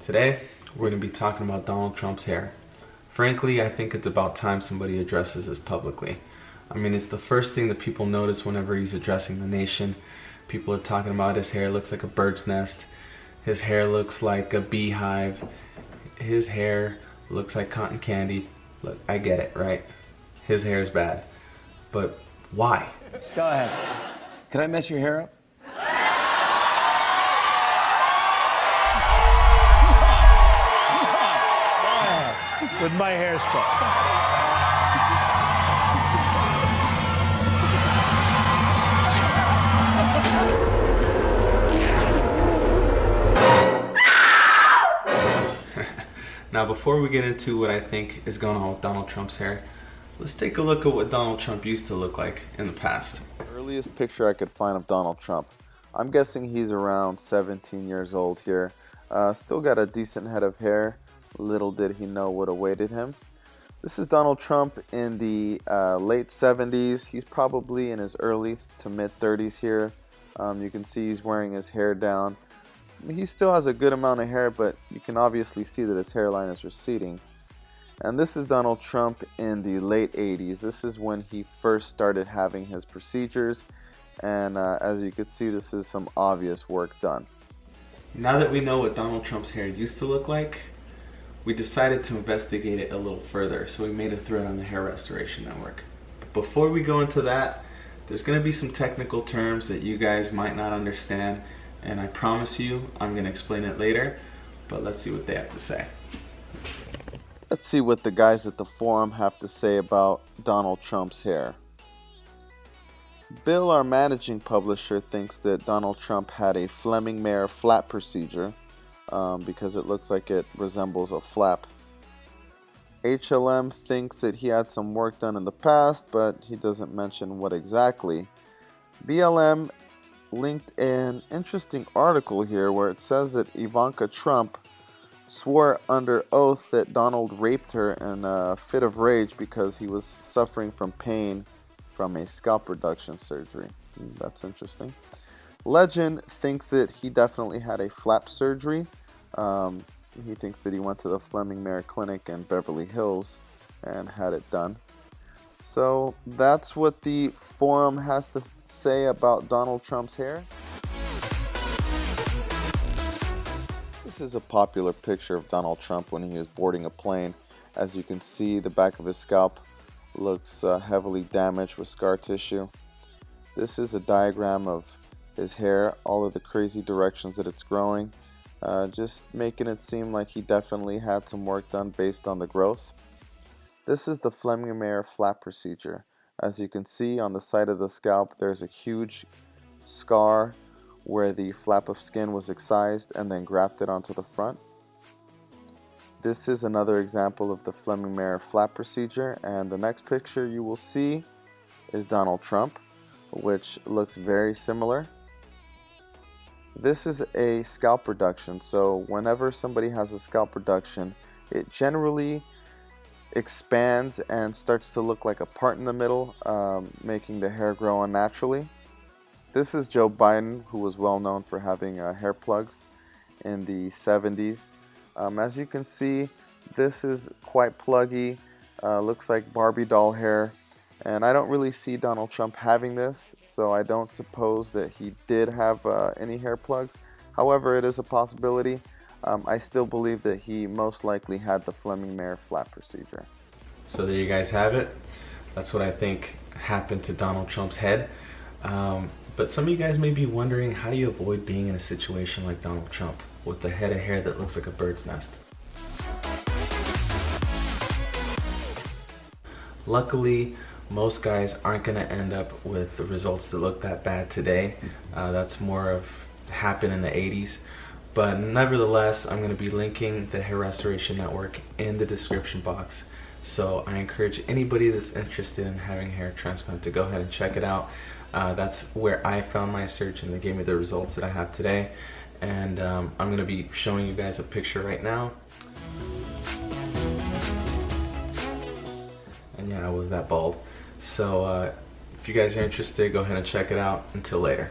Today, we're going to be talking about Donald Trump's hair. Frankly, I think it's about time somebody addresses this publicly. I mean, it's the first thing that people notice whenever he's addressing the nation. People are talking about his hair looks like a bird's nest. His hair looks like a beehive. His hair looks like cotton candy. Look, I get it, right? His hair is bad. But why? Go ahead. Can I mess your hair up? With my hairspray. Now, before we get into what I think is going on with Donald Trump's hair, let's take a look at what Donald Trump used to look like in the past. Earliest picture I could find of Donald Trump. I'm guessing he's around 17 years old here. Still got a decent head of hair. Little did he know what awaited him. This is Donald Trump in the late 70s. He's probably in his early to mid 30s here. You can see he's wearing his hair down. He still has a good amount of hair, but you can obviously see that his hairline is receding. And this is Donald Trump in the late 80s. This is when he first started having his procedures. And as you can see, this is some obvious work done. Now that we know what Donald Trump's hair used to look like, we decided to investigate it a little further, so we made a thread on the Hair Restoration Network. But before we go into that, there's going to be some technical terms that you guys might not understand, and I promise you I'm going to explain it later, but let's see what they have to say. Let's see what the guys at the forum have to say about Donald Trump's hair. Bill, our managing publisher, thinks that Donald Trump had a Flemming flat procedure because it looks like it resembles a flap. HLM thinks that he had some work done in the past, but he doesn't mention what exactly. BLM linked an interesting article here where it says that Ivanka Trump swore under oath that Donald raped her in a fit of rage because he was suffering from pain from a scalp reduction surgery. That's interesting. Legend thinks that he definitely had a flap surgery. He thinks that he went to the Flemming Clinic in Beverly Hills and had it done. So that's what the forum has to say about Donald Trump's hair. This is a popular picture of Donald Trump when he was boarding a plane. As you can see, the back of his scalp looks heavily damaged with scar tissue. This is a diagram of his hair, all of the crazy directions that it's growing, just making it seem like he definitely had some work done based on the growth. This is the Flemming flap procedure. As you can see on the side of the scalp, there's a huge scar where the flap of skin was excised and then grafted onto the front. This is another example of the Flemming flap procedure, and the next picture you will see is Donald Trump, which looks very similar. This is a scalp reduction, so whenever somebody has a scalp reduction, it generally expands and starts to look like a part in the middle, making the hair grow unnaturally. This is Joe Biden, who was well known for having hair plugs in the 70s. As you can see, this is quite pluggy, looks like Barbie doll hair, and I don't really see Donald Trump having this, so I don't suppose that he did have any hair plugs. However, it is a possibility. I still believe that he most likely had the Flemming flap procedure. So there you guys have it. That's what I think happened to Donald Trump's head. But some of you guys may be wondering, how do you avoid being in a situation like Donald Trump with a head of hair that looks like a bird's nest? Luckily, most guys aren't going to end up with the results that look that bad today. That's more of happened in the 80s. But nevertheless, I'm going to be linking the Hair Restoration Network in the description box. So I encourage anybody that's interested in having a hair transplant to go ahead and check it out. That's where I found my search, and they gave me the results that I have today. And I'm going to be showing you guys a picture right now. And yeah, I was that bald. So if you guys are interested, go ahead and check it out. Until later.